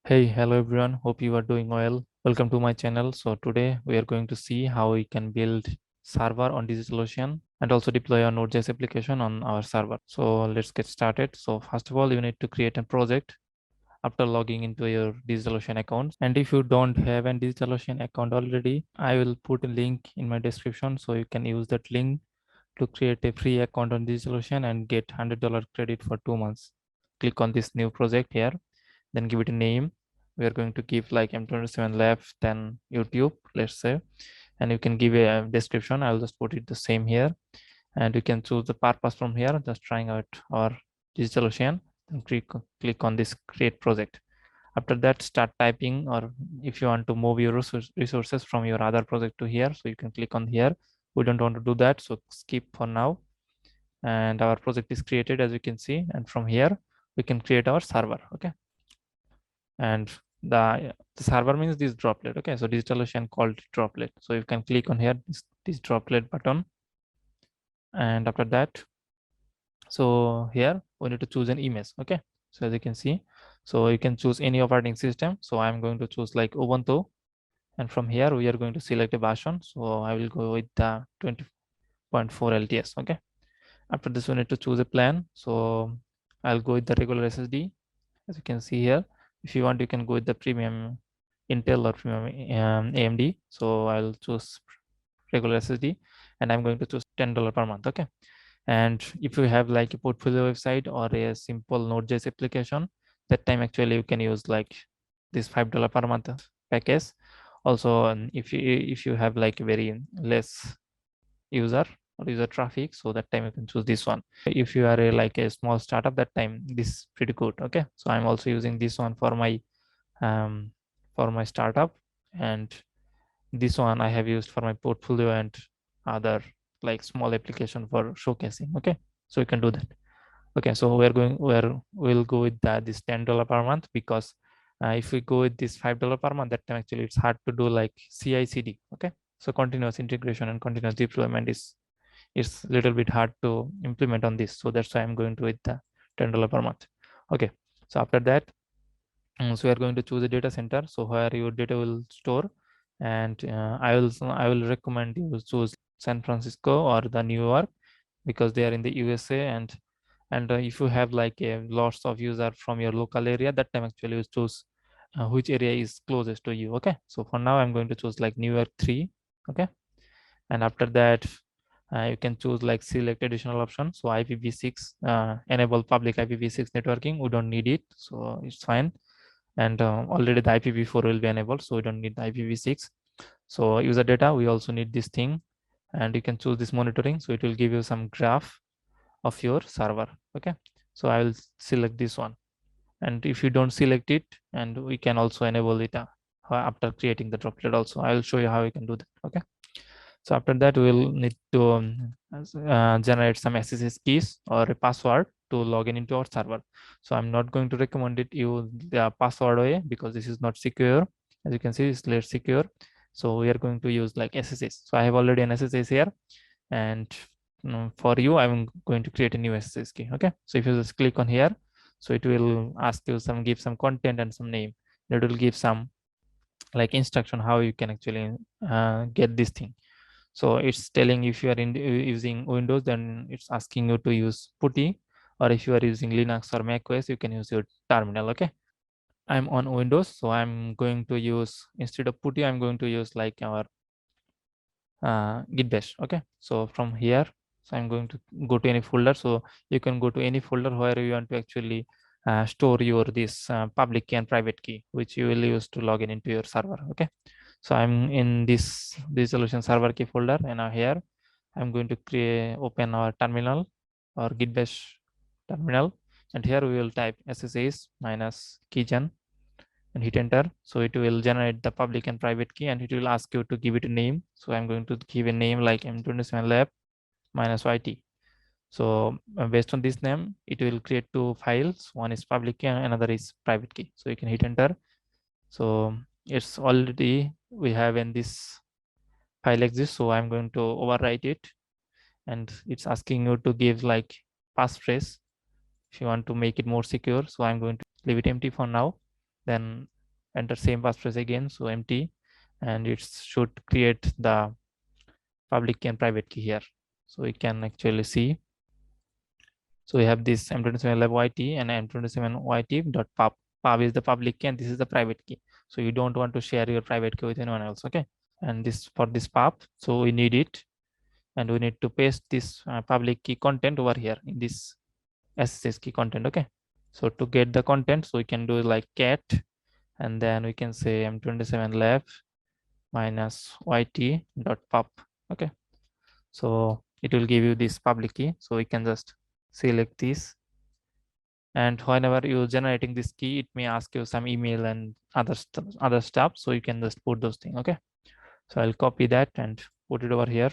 Hey, hello everyone. Hope you are doing well. Welcome to my channel. So today we are going to see how we can build server on DigitalOcean and also deploy a Node.js application on our server. So let's get started. So first of all, you need to create a project after logging into your DigitalOcean account. And if you don't have a DigitalOcean account already, I will put a link in my description so you can use that link to create a free account on DigitalOcean and get $100 credit for 2 months. Click on this new project here, then give it a name. We are going to give like M27 left, then YouTube, let's say, and you can give a description. I'll just put it the same here, and you can choose the purpose from here, just trying out our DigitalOcean, and click on this create project. After that, start typing, or if you want to move your resources from your other project to here, so you can click on here. We don't want to do that, so skip for now. And our project is created, as you can see, and from here we can create our server. Okay, and the server means this droplet. Okay, so DigitalOcean called droplet, so you can click on here, this droplet button. And after that, so here we need to choose an image. Okay, so as you can see, so you can choose any operating system. So I'm going to choose like ubuntu, and from here we are going to select a version. So I will go with the 20.4 LTS. Okay, after this we need to choose a plan. So I'll go with the regular SSD, as you can see here. If you want, you can go with the premium Intel or premium AMD. So I'll choose regular SSD, and I'm going to choose $10 per month. Okay, and if you have like a portfolio website or a simple Node.js application, that time actually you can use like this $5 per month package. Also, if you have like very less user or user traffic, so that time you can choose this one. If you are like a small startup, that time this is pretty good. Okay, so I'm also using this one um for my startup, and this one I have used for my portfolio and other like small application for showcasing. Okay, so you can do that. Okay, so we'll go with this $10 per month, because if we go with this $5 per month, that time actually it's hard to do like CI/CD. Okay, so continuous integration and continuous deployment is it's a little bit hard to implement on this, so that's why I'm going to with the $10 per month. Okay, so after that, so we are going to choose a data center, so where your data will store. And I will recommend you choose San Francisco or the New York, because they are in the USA. And if you have like a lots of user from your local area, that time actually you choose which area is closest to you. Okay, so for now I'm going to choose like New York 3. Okay, and after that, you can choose like select additional options. So IPv6, enable public IPv6 networking, we don't need it, so it's fine. And already the IPv4 will be enabled, so we don't need the IPv6. So user data, we also need this thing. And you can choose this monitoring, so it will give you some graph of your server. Okay, so I will select this one. And if you don't select it, and we can also enable it after creating the droplet also. I will show you how you can do that. Okay, so after that, we'll need to generate some SSH keys or a password to log in into our server. So I'm not going to recommend it you the password way, because this is not secure. As you can see, it's less secure. So we are going to use like SSH. So I have already an SSH here, and for you, I'm going to create a new SSH key. Okay, so if you just click on here, so it will ask you give some content and some name. It will give some like instruction how you can actually get this thing. So it's telling if you are using Windows, then it's asking you to use putty, or if you are using Linux or Mac OS, you can use your terminal. Okay, I'm on Windows, so I'm going to use, instead of putty, I'm going to use like our git bash. Okay, so from here, so I'm going to go to any folder. So you can go to any folder where you want to actually store your this public key and private key, which you will use to log in into your server. Okay, so I'm in this DigitalOcean server key folder, and now here I'm going to open our terminal or git bash terminal, and here we will type ssh minus keygen and hit enter. So it will generate the public and private key, and it will ask you to give it a name. So I'm going to give a name like M27 lab minus YT. So based on this name, it will create two files. One is public key and another is private key. So you can hit enter. So it's already, we have in this file exists. So I'm going to overwrite it, and it's asking you to give like passphrase if you want to make it more secure. So I'm going to leave it empty for now. Then enter same passphrase again, so empty, and it should create the public key and private key here. So we can actually see. So we have this m27lab.yt and m27yt.pub. Pub is the public key and this is the private key. So you don't want to share your private key with anyone else, okay? And this for this pub, so we need it, and we need to paste this public key content over here in this SSH key content, okay? So to get the content, so we can do like cat, and then we can say m27lab minus yt.pub, okay? So it will give you this public key. So we can just select this, and whenever you're generating this key, it may ask you some email and other stuff, so you can just put those things, okay? So I'll copy that and put it over here,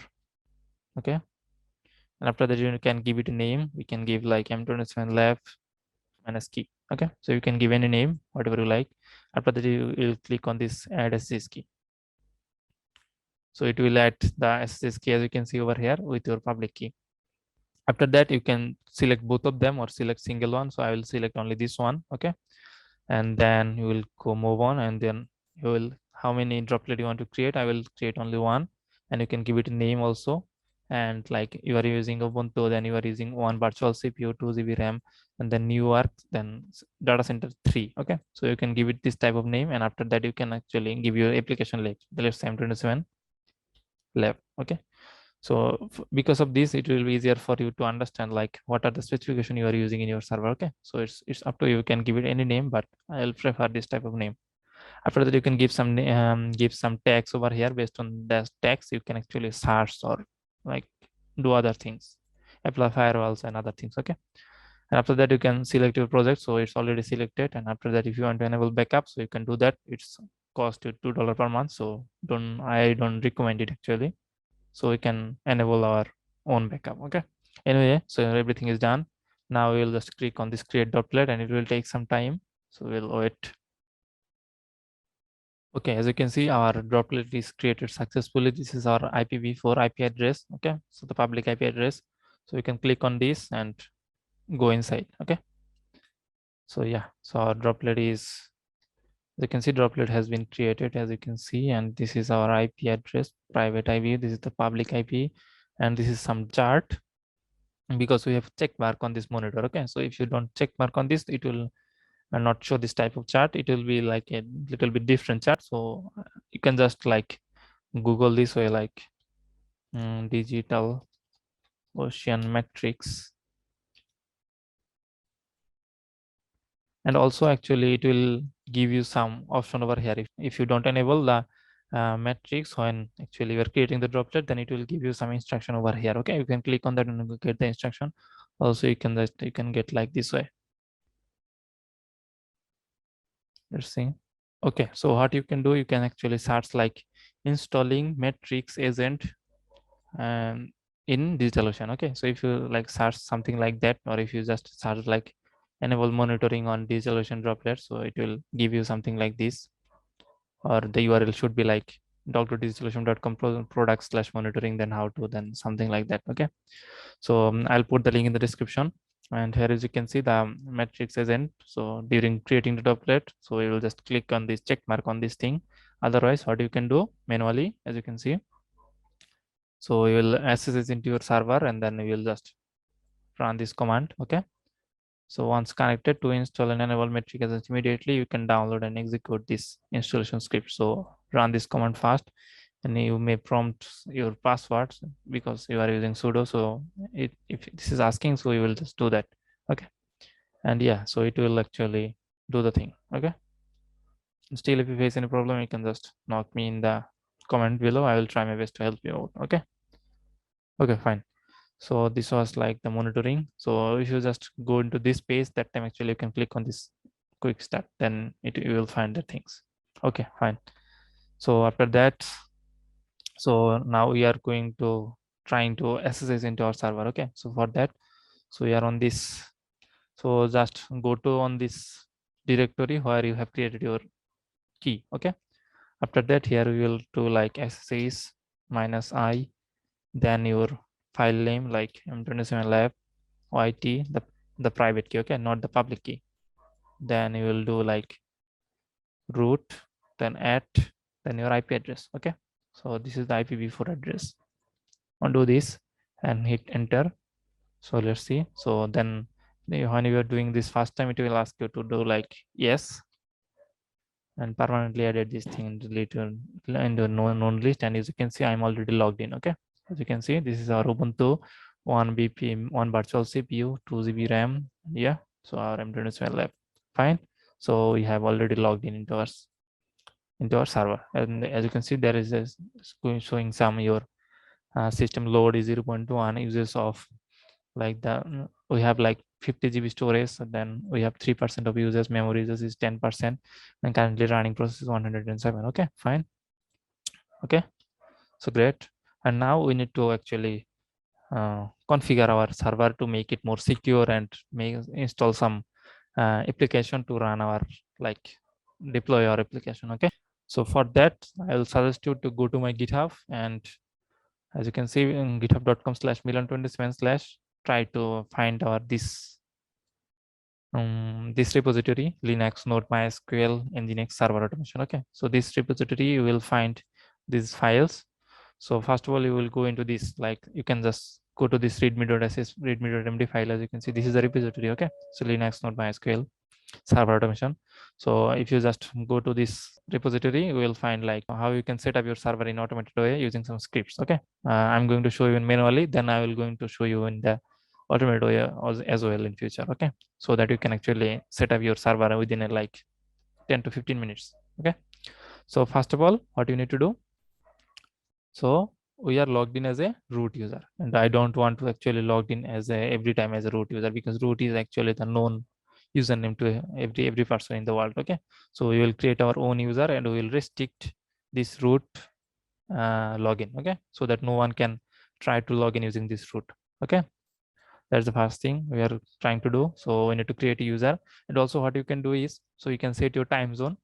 okay? And after that, you can give it a name. We can give like m27lab minus key, okay? So you can give any name, whatever you like. After that, you will click on this add SSH key. So it will add the SSH key, as you can see over here, with your public key. After that, you can select both of them or select single one. So I will select only this one, okay? And then you will go move on, and then you will, how many droplet you want to create? I will create only one, and you can give it a name also. And like you are using Ubuntu, then you are using one virtual CPU, 2 GB RAM, and then new work, then data center 3, okay? So you can give it this type of name, and after that you can actually give your application like, let's say m27 lab, okay? So because of this, it will be easier for you to understand like what are the specification you are using in your server, okay? So it's up to you. You can give it any name, but I'll prefer this type of name. After that, you can give some tags over here. Based on the tags, you can actually search or like do other things, apply firewalls and other things, okay? And after that, you can select your project. So it's already selected. And after that, if you want to enable backup, so you can do that. It's cost you $2 per month, so I don't recommend it actually. So we can enable our own backup, okay? Anyway, so everything is done. Now we'll just click on this create droplet, and it will take some time, so we'll wait. Okay, as you can see, our droplet is created successfully. This is our IPv4 IP address, okay? So the public IP address. So we can click on this and go inside, okay? So yeah, so our droplet is, as you can see, droplet has been created, as you can see, and this is our IP address, private IP, this is the public IP, and this is some chart, because we have check mark on this monitor, okay? So if you don't check mark on this, it will not show this type of chart. It will be like a little bit different chart. So you can just like Google this way, like DigitalOcean metrics, and also actually it will give you some option over here. If you don't enable the metrics when actually you are creating the droplet, then it will give you some instruction over here, okay? You can click on that and get the instruction. Also, you can get like this way. Let's see. Okay, so what you can do, you can actually search like installing metrics agent in DigitalOcean, okay? So if you like search something like that, or if you just search like enable monitoring on DigitalOcean Droplet, so it will give you something like this, or the URL should be like doc.digitalocean.com product/monitoring, then how to, then something like that, okay? So I'll put the link in the description. And here, as you can see, the metrics agent. So during creating the droplet, so you will just click on this check mark on this thing. Otherwise, what you can do manually, as you can see, so you will access it into your server, and then you will just run this command, okay? So once connected, to install and enable metric agents immediately, you can download and execute this installation script. So run this command fast, and you may prompt your passwords because you are using sudo. So if this is asking, so you will just do that, okay? And yeah, so it will actually do the thing, okay? Still, if you face any problem, you can just knock me in the comment below. I will try my best to help you out, okay? Okay, fine. So this was like the monitoring. So if you just go into this page, that time actually you can click on this quick start, then you will find the things. Okay, fine. So after that, so now we are going to trying to SSH into our server, okay? So for that, so we are on this, so just go to on this directory where you have created your key, okay? After that, here we will do like SSH -i, then your file name like m27lab yt, the private key, okay, not the public key. Then you will do like root, then at, then your IP address. Okay, so this is the IPv4 address. Undo this and hit enter. So let's see. So then when you are doing this first time, it will ask you to do like yes, and permanently added this thing later in the known list. And as you can see, I'm already logged in. Okay, as you can see, this is our Ubuntu 1 BPM, 1 virtual CPU, 2 GB RAM. Yeah, so our M27 lab. Fine. So we have already logged in into our server, and as you can see, there is a showing some your system load is 0.1 uses of like the we have like 50 GB storage, so then we have 3% of users, memory users is 10%, and currently running process is 107. Okay, fine. Okay, so great. And now we need to actually configure our server to make it more secure and install some application to run our like deploy our application. Okay, so for that I will suggest you to go to my GitHub, and as you can see in github.com/milan27/ try to find our this repository, Linux Node MySql Nginx server automation. Okay, so this repository you will find these files. So first of all, you will go into this, like you can just go to this readme.sh readme.md file. As you can see, this is the repository. Okay, so Linux Node MySql server automation. So if you just go to this repository, you will find like how you can set up your server in automated way using some scripts. Okay, I'm going to show you manually, then I will going to show you in the automated way as well in future. Okay, so that you can actually set up your server within a like 10 to 15 minutes. Okay, so first of all, what you need to do, so we are logged in as a root user, and I don't want to actually logged in as a every time as a root user, because root is actually the known username to every person in the world. Okay, so we will create our own user and we will restrict this root login. Okay, so that no one can try to log in using this root. Okay, that's the first thing we are trying to do. So we need to create a user, and also what you can do is, so you can set your time zone.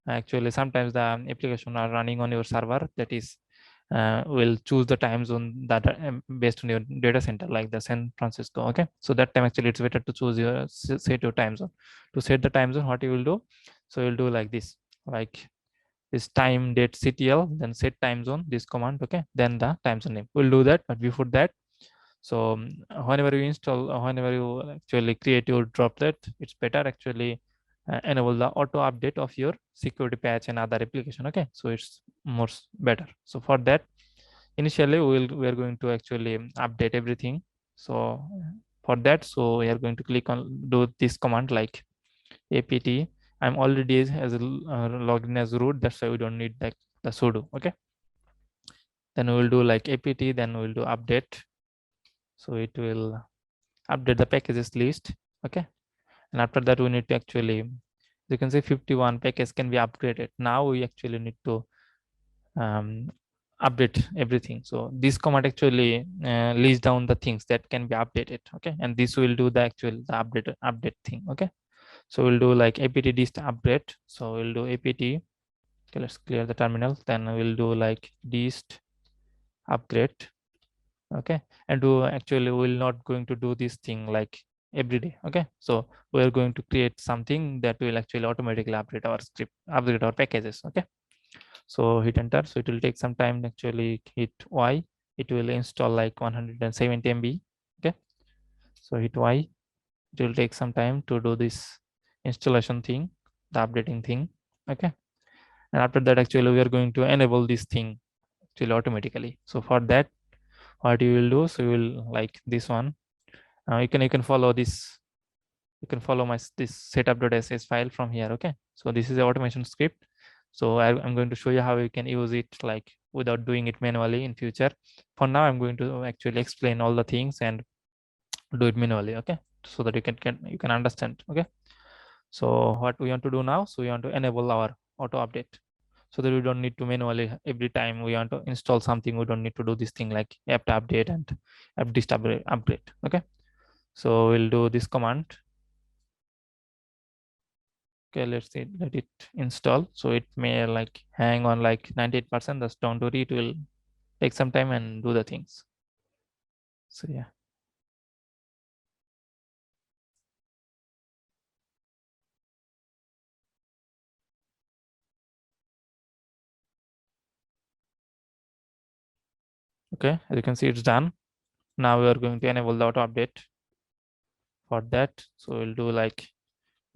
Actually sometimes the application are running on your server, that is will choose the time zone that based on your data center, like the San Francisco. Okay, so that time actually it's better to choose your set your time zone. To set the time zone, what you will do, so you'll do like this, like this time date ctl, then set time zone, this command. Okay, then the time zone name, we'll do that. But before that, so whenever you install, whenever you actually create your droplet, it's better actually enable the auto update of your security patch and other application. Okay, so it's more better. So for that, initially we are going to actually update everything. So for that, so we are going to click on do this command like apt. I'm already as a logged in as root, that's why we don't need like the sudo. Okay, then we will do like apt, then we will do update, so it will update the packages list. Okay, and after that we need to actually, you can say 51 package can be upgraded. Now we actually need to um, update everything. So this command actually lists down the things that can be updated. Okay, and this will do the actual the update thing. Okay, so we'll do like apt dist update. So we'll do apt. Okay, let's clear the terminal. Then we'll do like dist upgrade. Okay, and do actually we're not going to do this thing like every day. Okay, so we're going to create something that will actually automatically update our script, update our packages. Okay, so hit enter. So it will take some time. Actually hit y, it will install like 170 MB. Okay, so hit y, it will take some time to do this installation thing, the updating thing. Okay, and after that actually we are going to enable this thing actually automatically. So for that, what you will do, so you will like this one, you can follow this, you can follow my this setup.sh file from here. Okay, so this is the automation script. So I'm going to show you how you can use it like without doing it manually in future. For now I'm going to actually explain all the things and do it manually. Okay, so that you can understand. Okay, so what we want to do now, so we want to enable our auto update, so that we don't need to manually every time we want to install something, we don't need to do this thing like apt update and apt dist upgrade. Okay, so we'll do this command. Okay, let's see, let it install. So it may like hang on like 98%. That's don't worry, it will take some time and do the things. So yeah. Okay, as you can see, it's done. Now we are going to enable the auto update for that. So we'll do like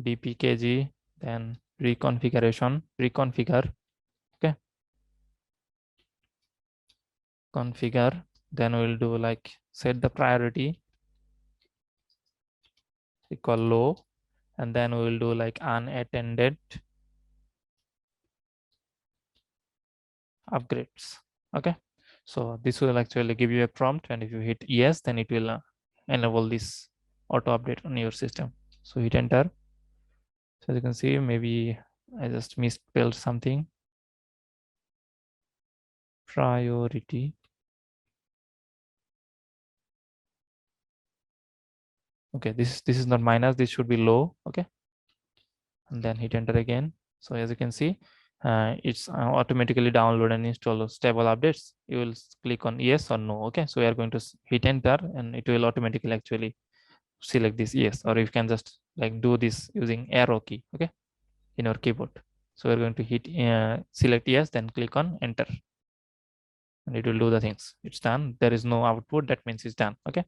dpkg, then reconfigure, okay, configure. Then we'll do like set the priority equal low, and then we will do like unattended upgrades. Okay, so this will actually give you a prompt, and if you hit yes, then it will enable this auto update on your system. So hit enter. So as you can see, maybe I just misspelled something. Priority. Okay, this is not minus, this should be low. Okay, and then hit enter again. So as you can see, it's automatically download and install stable updates. You will click on yes or no. Okay, so we are going to hit enter, and it will automatically actually select this yes, or you can just like do this using arrow key, okay, in your keyboard. So we're going to hit select yes, then click on enter, and it will do the things. It's done. There is no output, that means it's done. Okay,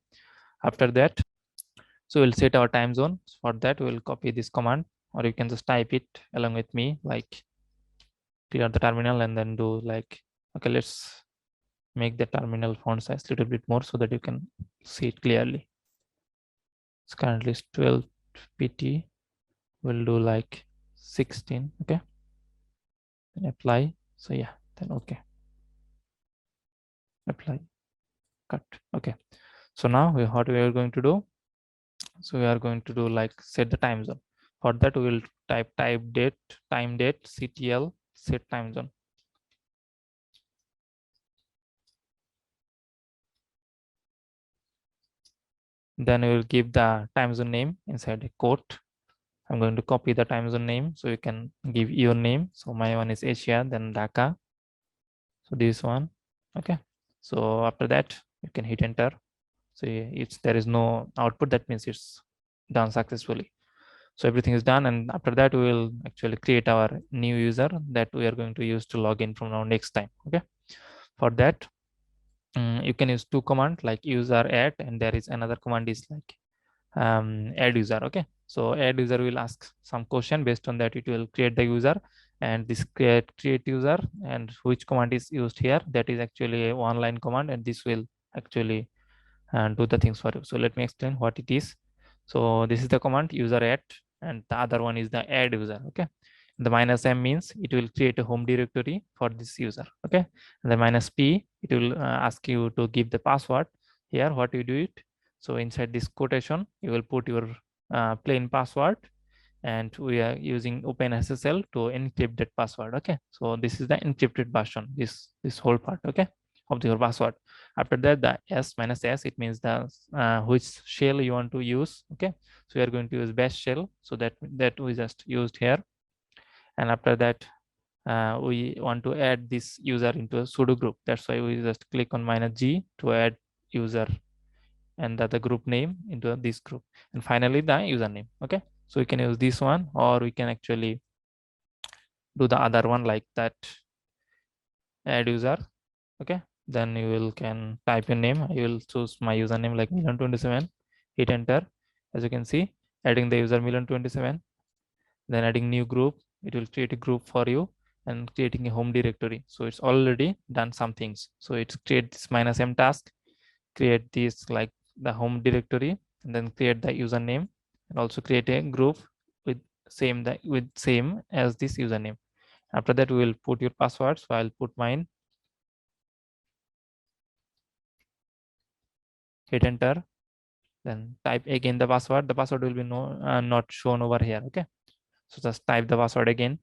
after that, so we'll set our time zone. For that, we'll copy this command, or you can just type it along with me, like clear the terminal and then do like, okay, let's make the terminal font size a little bit more so that you can see it clearly. It's currently 12 pt. We'll do like 16. Okay, then apply. So yeah, then okay, apply, cut. Okay, so now what we are going to do, so we are going to do like set the time zone. For that, we will type date, time date, ctl, set time zone. Then we will give the time zone name inside a quote. I'm going to copy the time zone name, so you can give your name. So my one is Asia, then Dhaka. So this one, okay. So after that, you can hit enter. So it's there is no output, that means it's done successfully. So everything is done, and after that we will actually create our new user that we are going to use to log in from now next time. Okay, for that you can use two commands, like user add, and there is another command is like add user. Okay, so add user will ask some question, based on that it will create the user, and this create user, and which command is used here, that is actually a one line command, and this will actually and do the things for you. So let me explain what it is. So this is the command user add, and the other one is the add user. Okay, the -m means it will create a home directory for this user. Okay, and the -p, it will ask you to give the password. Here what you do it, so inside this quotation you will put your plain password, and we are using OpenSSL to encrypt that password. Okay, so this is the encrypted version, this whole part, okay, of your password. After that, the s it means the which shell you want to use. Okay, so we are going to use bash shell, so that we just used here. And after that, we want to add this user into a sudo group, that's why we just click on -g to add user and the group name into this group, and finally the username. Okay, so we can use this one, or we can actually do the other one, like that, add user. Okay, then you will can type your name. I will choose my username like million27, hit enter. As you can see, adding the user million27, then adding new group, it will create a group for you, and creating a home directory. So it's already done some things. So it's create this -m task, create this like the home directory, and then create the username, and also create a group with same as this username. After that, we will put your password. So I'll put mine, hit enter, then type again the password. The password will be not shown over here. Okay, so just type the password again.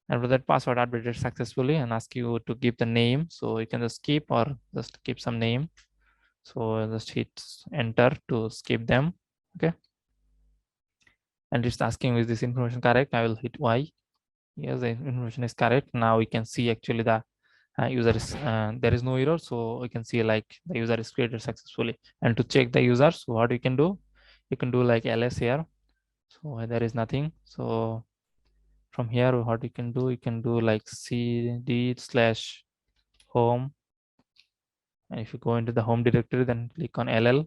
After that, password updated successfully, and ask you to give the name. So you can just skip or just keep some name. So just hit enter to skip them. Okay, and it's asking, is this information correct? I will hit Y. Yes, the information is correct. Now we can see actually the user is there is no error, so we can see like the user is created successfully. And to check the users, what you can do, you can do like ls here. So there is nothing. So from here what you can do like cd/home, and if you go into the home directory then click on ll.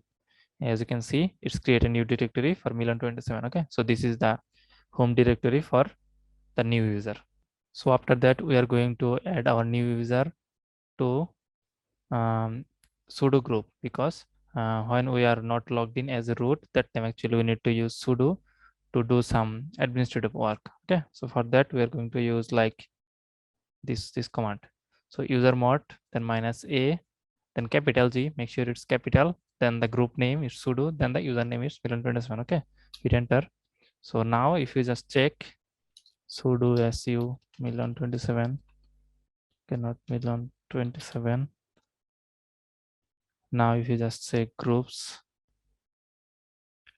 As you can see, it's create a new directory for Milan27. Okay, so this is the home directory for the new user. So after that we are going to add our new user to sudo group, because when we are not logged in as a root, that time actually we need to use sudo to do some administrative work. Okay, so for that we are going to use like this command. So user mod, then -a, then capital G, make sure it's capital, then the group name is sudo, then the username is Milan27. Okay, hit enter. So now if you just check sudo su Milan27, cannot Milan27. Now if you just say groups,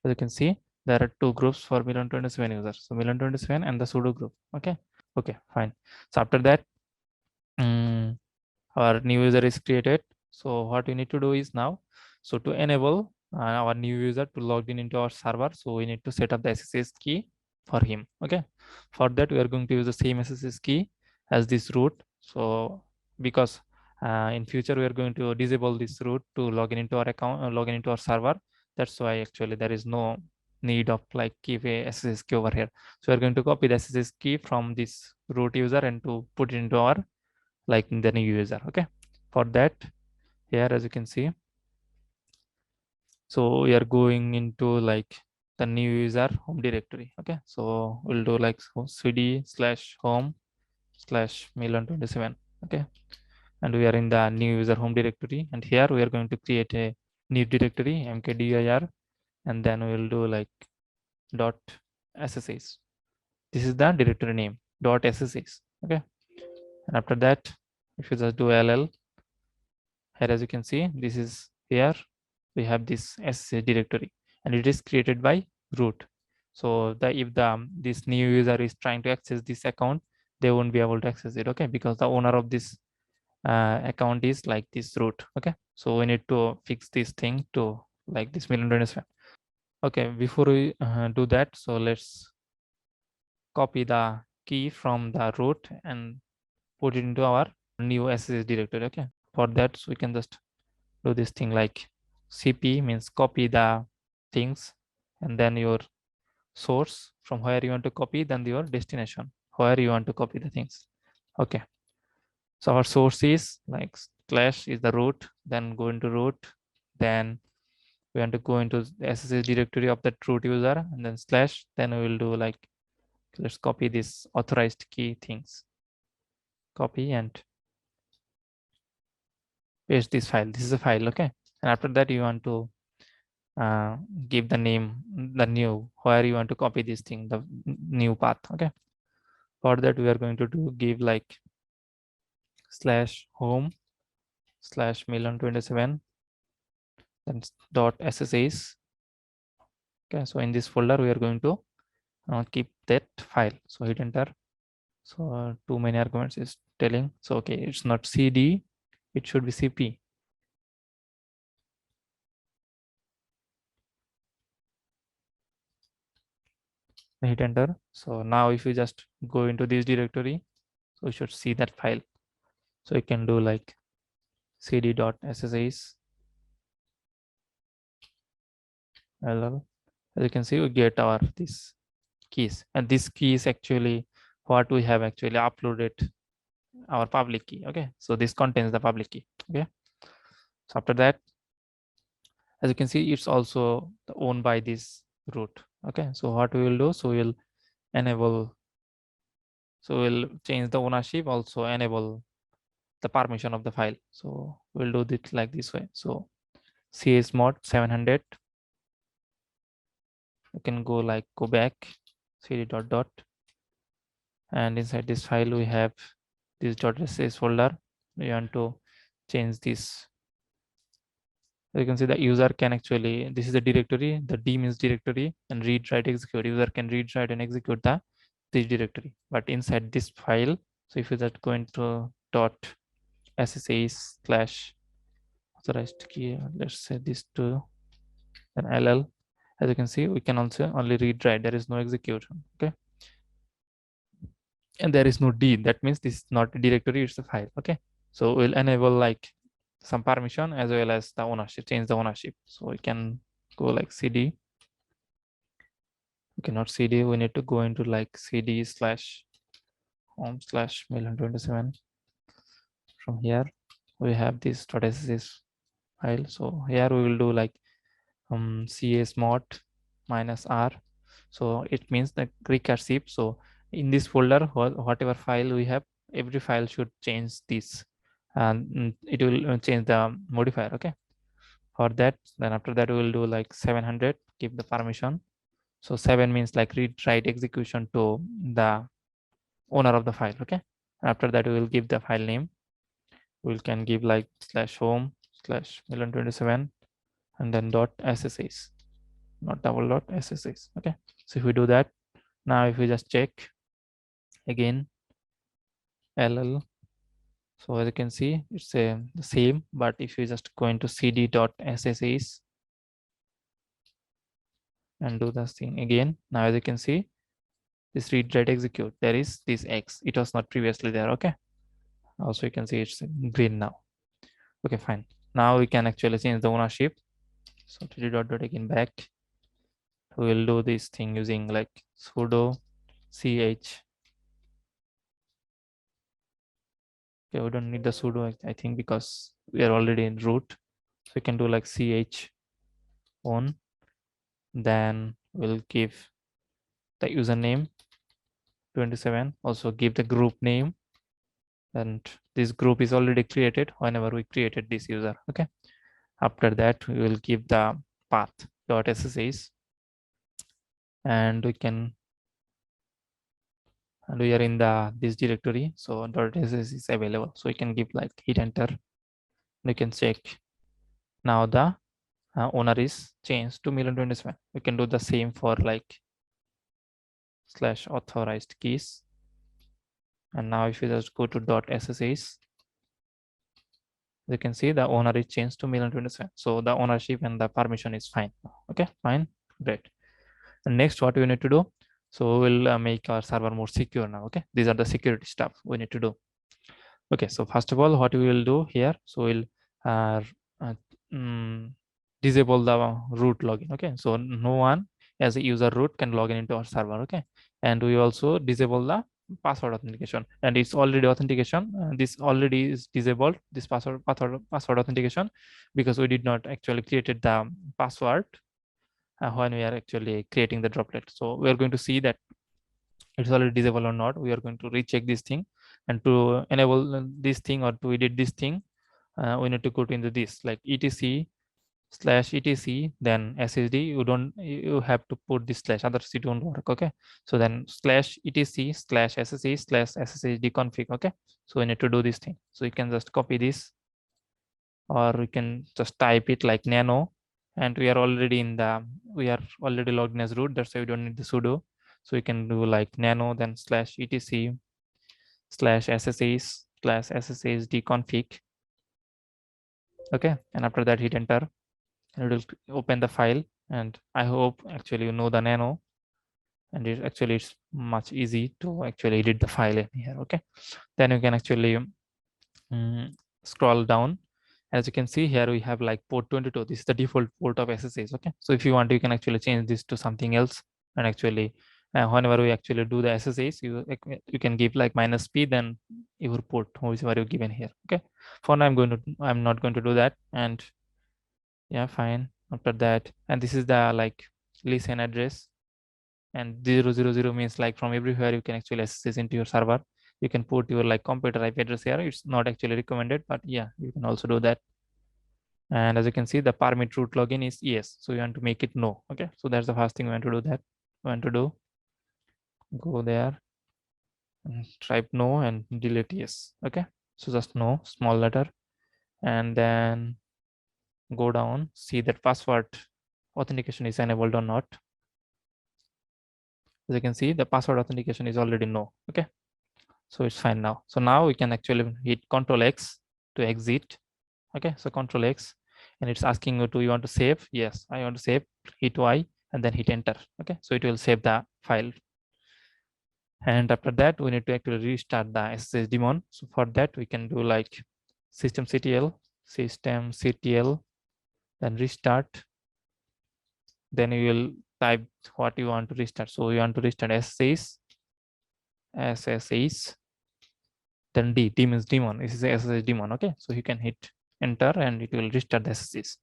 as you can see, there are two groups for Milan27 users. So Milan27 and the sudo group. Okay. Okay, fine. So after that, our new user is created. So what we need to do is now, so to enable our new user to log in into our server, so we need to set up the SSH key for him. Okay. For that, we are going to use the same SSH key as this root. So because in future we are going to disable this root to log in into our account, log in into our server. That's why actually there is no need of like keep a SSH key over here. So we're going to copy the SSH key from this root user and to put it into our like the new user. Okay, for that, here as you can see, so we are going into like the new user home directory. Okay, so we'll do like cd/home/Milan27. Okay, and we are in the new user home directory, and here we are going to create a new directory mkdir, and then we'll do like dot ssh. This is the directory name dot ssh. Okay, and after that, if you just do ll, here as you can see, this is here we have this ssh directory, and it is created by root. So the if the this new user is trying to access this account, they won't be able to access it. Okay, because the owner of this account is like this root. Okay, so we need to fix this thing to like this Milan27. Okay, before we do that, so let's copy the key from the root and put it into our new ssh directory. Okay, for that, so we can just do this thing like cp means copy the things, and then your source from where you want to copy, then your destination where you want to copy the things. Okay, so our source is like slash is the root, then go into root, then we want to go into the ssh directory of that root user, and then slash, then we will do like, let's copy this authorized key things, copy and paste this file. This is a file. Okay, and after that you want to give the name, the new where you want to copy this thing, the new path. Okay, for that we are going to do give like /home/Milan27 then dot ssh. Okay, so in this folder we are going to keep that file. So hit enter. So too many arguments is telling. So okay, it's not cd, it should be cp. Hit enter. So now if you just go into this directory, so you should see that file. So you can do like cd.ssh ll. As you can see, we get our this keys, and this key is actually what we have actually uploaded our public key. Okay, so this contains the public key. Okay, so after that, as you can see, it's also owned by this root. Okay, so what we will do, so we'll enable, so we'll change the ownership, also enable the permission of the file. So we'll do this like this way. So chmod 700, you can go like go back cd dot dot, and inside this file we have this .sh folder. We want to change this. You can see the user can actually, this is the directory, the d means directory, and read, write, execute. User can read, write, and execute the this directory, but inside this file, so if you just go into dot ssh/authorized key, let's say this to an ll, as you can see, we can also only read, write, there is no execution. Okay, and there is no D. That means this is not a directory, it's a file. Okay, so we'll enable like some permission as well as the ownership, change the ownership. So we can go like cd. Okay, not cd, we need to go into like cd slash home slash mail127. From here we have this .ssh file. So here we will do like csmod -r. So it means the recursive. So in this folder, whatever file we have, every file should change this, and it will change the modifier. Okay, for that, then after that we will do like 700, give the permission. So 7 means like read write execution to the owner of the file. Okay, after that we will give the file name. We can give like /home /mail127 and then .ssh, not double dot ssh. Okay, so if we do that, now if we just check again ll, so as you can see it's the same, but if you just go into cd.ssh and do the thing again, now as you can see this read write execute, there is this x, it was not previously there. Okay, also you can see it's green now. Okay, fine. Now we can actually change the ownership. So td.dot again back, we will do this thing using like sudo ch. Okay, we don't need the sudo, I think, because we are already in root. So we can do like ch on, then we'll give the username 27, also give the group name, and this group is already created whenever we created this user. Okay, after that we will give the path .ssh, and we can, and we are in the this directory, so .ssh is available, so we can give like hit enter. We can check now the owner is changed to mail127. We can do the same for like /authorized keys, and now if you just go to .ssh, you can see the owner is changed to mail127. So the ownership and the permission is fine. Okay, fine, great. And next what we need to do, so we'll make our server more secure now. Okay, these are the security stuff we need to do. Okay, so first of all, what we will do here, so we'll uh, uh, mm, disable the root login. Okay, so no one as a user root can log in into our server. Okay, and we also disable the password authentication, and it's already authentication. This already is disabled, this password authentication, because we did not actually created the password when we are actually creating the droplet. So we are going to see that it's already disabled or not. We are going to recheck this thing, and to enable this thing or to edit this thing, we need to go into this like etc/etc, then ssd. You have to put this slash, otherwise it won't work. Okay, so then /etc/sse/sssd config. Okay, so we need to do this thing. So you can just copy this, or we can just type it like nano, and we are already in the, we are already logged in as root, that's why we don't need the sudo. So we can do like nano, then /etc/ssh/sssd config. Okay, and after that hit enter, and it will open the file. And I hope actually you know the nano, and it's much easy to actually edit the file in here. Okay, then you can actually scroll down. As you can see here, we have like port 22. This is the default port of SSH. Okay, so if you want, you can actually change this to something else, and actually whenever we actually do the SSH, you can give like -p, then your port whichever you given here. Okay, for now I'm not going to do that. And yeah, fine. After that, and this is the like listen address, and 000 means like from everywhere you can actually access into your server. You can put your like computer IP address here. It's not actually recommended, but yeah, you can also do that. And as you can see, the permit root login is yes, so you want to make it no. Okay, so that's the first thing we want to do. That we want to do, go there and type no and delete yes. Okay, so just no, small letter, and then go down, see that password authentication is enabled or not. As you can see, the password authentication is already no. Okay, so it's fine now. So now we can actually hit Control X to exit. Okay, so Control X, and it's asking you, do you want to save? Yes, I want to save. Hit Y and then hit enter. Okay, so it will save the file. And after that, we need to actually restart the SSH daemon. So for that, we can do like systemctl, then restart. Then you will type what you want to restart. So you want to restart SSH, then D means daemon. This is a SSH daemon. Okay, so you can hit enter and it will restart the SSH.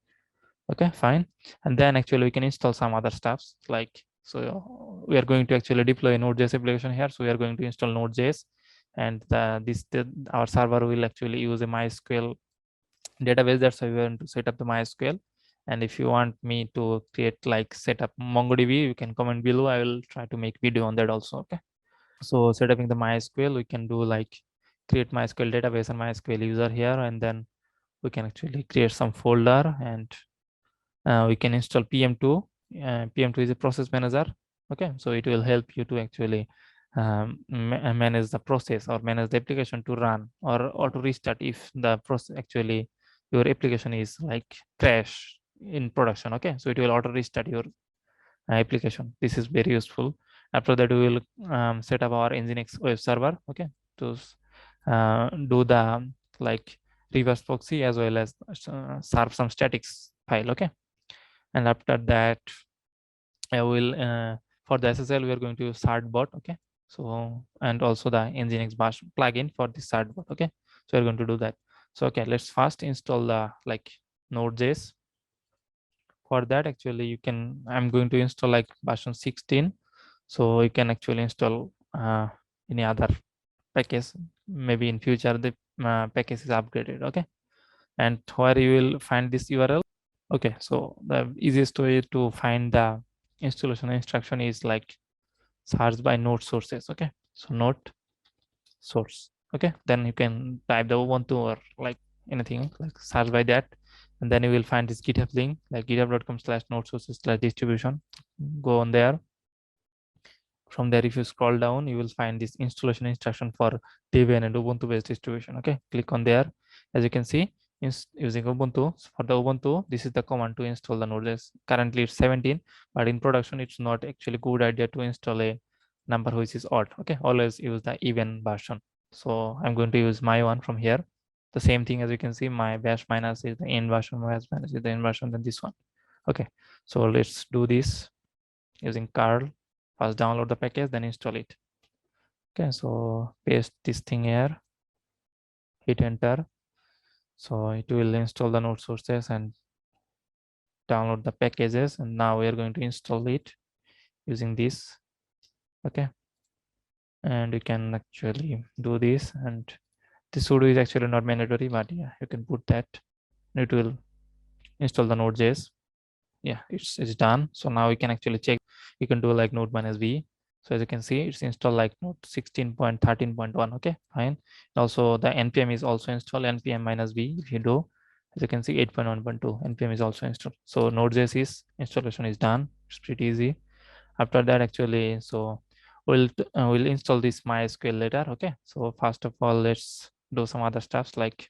Okay, fine. And then actually we can install some other stuffs like, so we are going to actually deploy a Node.js application here. So we are going to install Node.js, and our server will actually use a MySql database. That's why we want to set up the MySql. And if you want me to create like set up MongoDB, you can comment below. I will try to make video on that also. Okay. So setting the MySql, we can do like create MySql database and MySql user here, and then we can actually create some folder, and we can install PM2. PM2 is a process manager. Okay, so it will help you to actually manage the process or manage the application to run or to restart if the process actually your application is like crash in production. Okay, so it will auto restart your application. This is very useful. After that, we will set up our Nginx web server. Okay, to do the like reverse proxy as well as serve some statics file. Okay, and after that, I will for the SSL we are going to use certbot. Okay, so and also the Nginx bash plugin for the certbot. Okay, so we're going to do that. So okay, let's first install the like Node.js. For that, actually you can, I'm going to install like version 16, so you can actually install any other package. Maybe in future the package is upgraded. Okay, and where you will find this URL. Okay, so the easiest way to find the installation instruction is like search by node sources. Okay, so node source. Okay, then you can type the ubuntu or like anything, like search by that, and then you will find this GitHub link, like github.com/node sources/distribution. Go on there. From there, if you scroll down, you will find this installation instruction for Debian and Ubuntu based distribution. Okay, click on there. As you can see, using Ubuntu, for the Ubuntu, this is the command to install the Node.js. Currently it's 17, but in production it's not actually good idea to install a number which is odd. Okay, always use the even version. So I'm going to use my one from here. The same thing, as you can see, my bash minus is the n version, my bash minus is the n version, then this one. Okay, so let's do this using curl. First download the package, then install it. Okay, so paste this thing here, hit enter. So it will install the node sources and download the packages, and now we are going to install it using this. Okay, and you can actually do this, and this sudo is actually not mandatory, but yeah, you can put that. It will install the Node.js. Yeah, it's done. So now we can actually check. You can do like node -v. So as you can see, it's installed like node 16.13.1. Okay, fine. Also the npm is also installed, npm -v. If you do, as you can see, 8.1.2 npm is also installed. So Node.js is installation is done. It's pretty easy. After that, actually, so we'll install this MySql later. Okay, so first of all, let's do some other stuffs like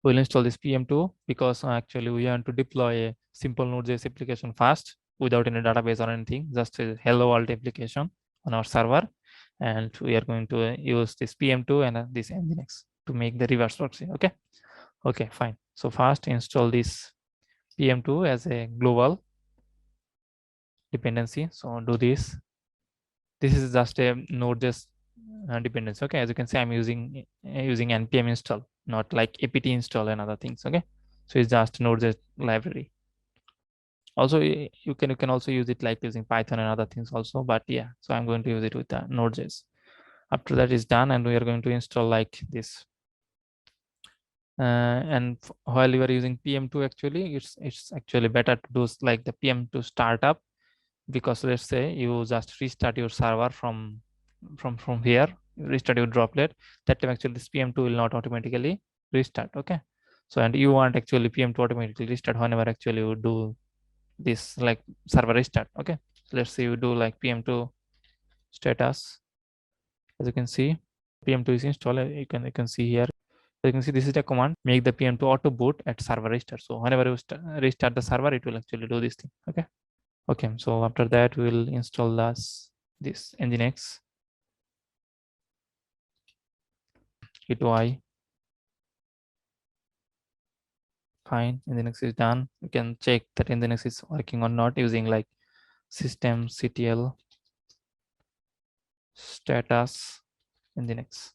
we'll install this PM2 because actually we want to deploy a simple Node.js application fast without any database or anything, just a hello world application on our server. And we are going to use this PM2 and this Nginx to make the reverse proxy. Okay. Okay, fine. So first install this PM2 as a global dependency. So do this. This is just a Node.js dependency. Okay, as you can see, I'm using npm install, not like apt install and other things. Okay, so it's just Node.js library. Also, you can also use it like using Python and other things also, but yeah, so I'm going to use it with Node.js. After that is done, and we are going to install like this. And while you are using PM2, actually, it's actually better to do like the PM2 startup, because let's say you just restart your server from here, restart your droplet. That time actually this PM2 will not automatically restart. Okay, so and you want actually PM2 automatically restart whenever actually you do this like server restart. Okay, so let's say you do like PM2 status. As you can see, PM2 is installed. You can see here. You can see this is the command, make the PM2 auto boot at server restart. So whenever you restart the server, it will actually do this thing. Okay. Okay, so after that we will install this this Nginx, hit Y. Fine, Nginx is done. You can check that Nginx is working or not using like systemctl status Nginx.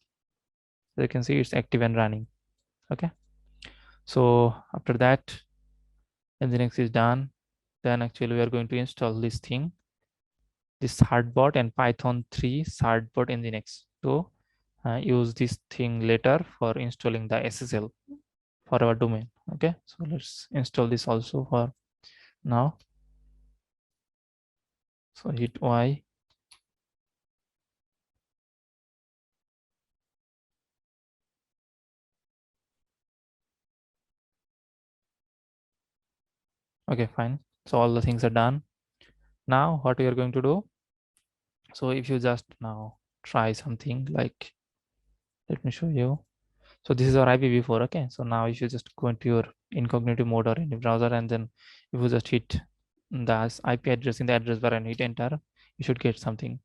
So you can see it's active and running. Okay. So after that, Nginx is done. Then actually we are going to install this thing, this hardbot and Python 3 hardbot Nginx to use this thing later for installing the SSL for our domain. Okay, so let's install this also for now. So hit Y. Okay, fine. So all the things are done. Now what we are going to do? So if you just now try something like, let me show you. So this is our IPv4. Okay, so now if you just go into your incognito mode or any browser, and then if you just hit the IP address in the address bar and hit enter, you should get something.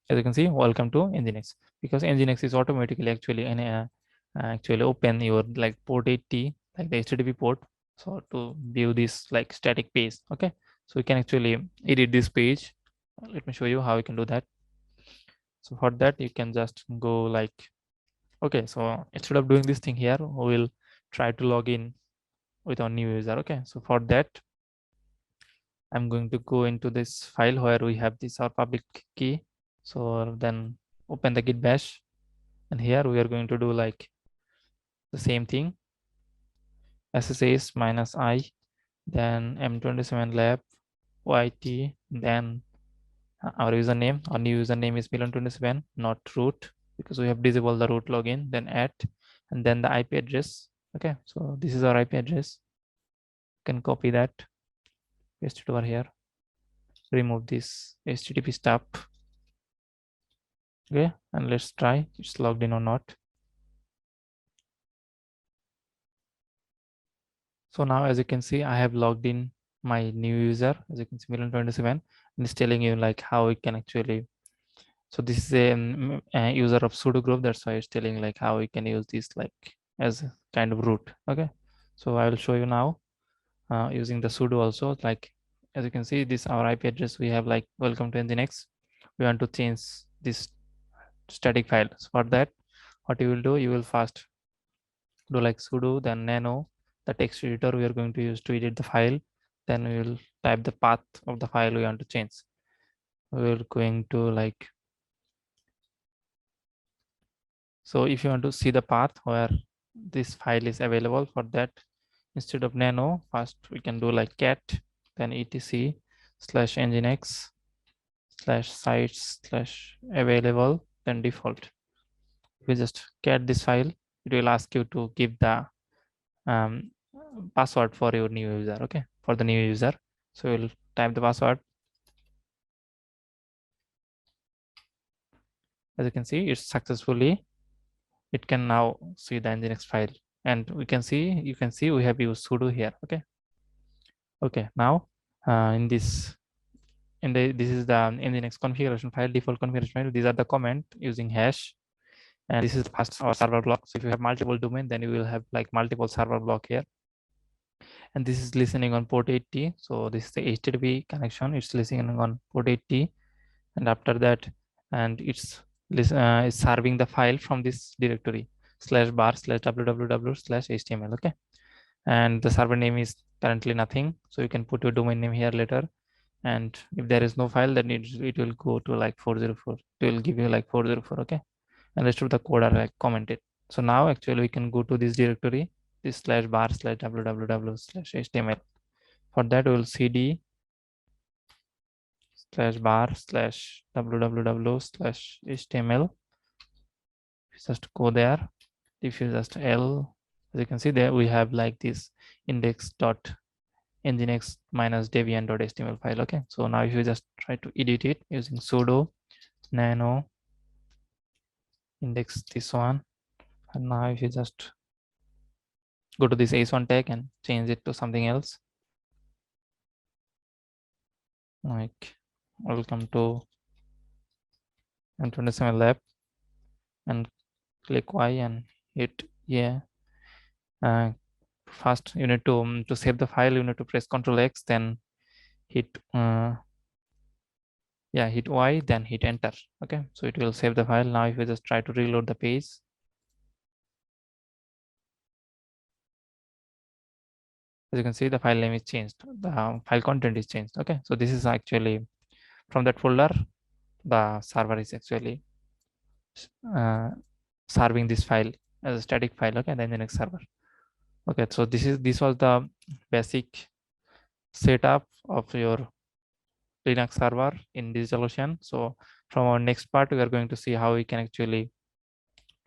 As you can see, welcome to Nginx, because Nginx is automatically actually open your like port 80, like the HTTP port, so to view this like static page. Okay, so you can actually edit this page. Let me show you how you can do that. So for that you can just go like, okay, so instead of doing this thing here, we will try to log in with our new user. Okay, so for that I'm going to go into this file where we have this our public key. So then open the git bash, and here we are going to do like the same thing, ssh -i, then m27 lab yt, then our username, our new username is million27, not root, because we have disabled the root login, then add, and then the IP address. Okay, so this is our IP address. You can copy that, paste it over here, remove this HTTP stuff. Okay, and let's try it's logged in or not. So now as you can see, I have logged in my new user, as you can see million27, and it's telling you like how we can actually, so this is a user of sudo group, that's why it's telling like how we can use this like as a kind of root. Okay, so I will show you now using the sudo also. Like as you can see, this our IP address, we have like welcome to Nginx. We want to change this static file. So for that, what you will do, you will first do like sudo, then nano, the text editor we are going to use to edit the file. Then we will type the path of the file we want to change. We're going to like, so if you want to see the path where this file is available, for that instead of nano, first we can do like cat, then etc slash nginx slash sites slash available, then default. If you just cat this file, it will ask you to give the um, password for your new user. Okay, for the new user, so we'll type the password. As you can see, it's successfully, it can now see the nginx file, and we can see, you can see we have used sudo here. Okay, okay, now in this, in the, this is the nginx configuration file, default configuration file. These are the command using hash, and this is past our server block. So if you have multiple domain, then you will have like multiple server block here, and this is listening on port 80. So this is the HTTP connection, it's listening on port 80, and after that, and it's serving the file from this directory slash bar slash www slash html. Okay, and the server name is currently nothing, so you can put your domain name here later. And if there is no file, then it will go to like 404, it will give you like 404. Okay, and rest of the code are like commented. So now actually we can go to this directory, this slash bar slash www slash html. For that we will cd slash bar slash www slash html. Just go there. If you just l, as you can see there, we have like this index dot nginx minus debian dot html file. Okay, so now if you just try to edit it using sudo nano index this one, and now if you just go to this h1 tag and change it to something else, like welcome to M27 lab, and click Y and hit yeah. First you need to save the file, you need to press Ctrl X, then hit hit Y, then hit enter. Okay, so it will save the file. Now if we just try to reload the page, as you can see the file name is changed, the file content is changed. Okay, so this is actually from that folder the server is actually uh, serving this file as a static file. Okay, then the next server. Okay, so this was the basic setup of your Linux server in DigitalOcean. So from our next part, we are going to see how we can actually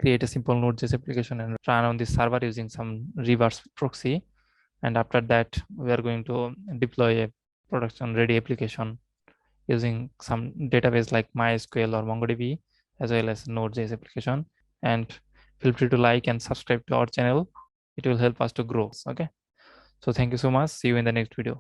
create a simple Node.js application and run on this server using some reverse proxy. And after that, we are going to deploy a production ready application using some database like MySql or MongoDB, as well as Node.js application. And feel free to like and subscribe to our channel. It will help us to grow. Okay. So thank you so much. See you in the next video.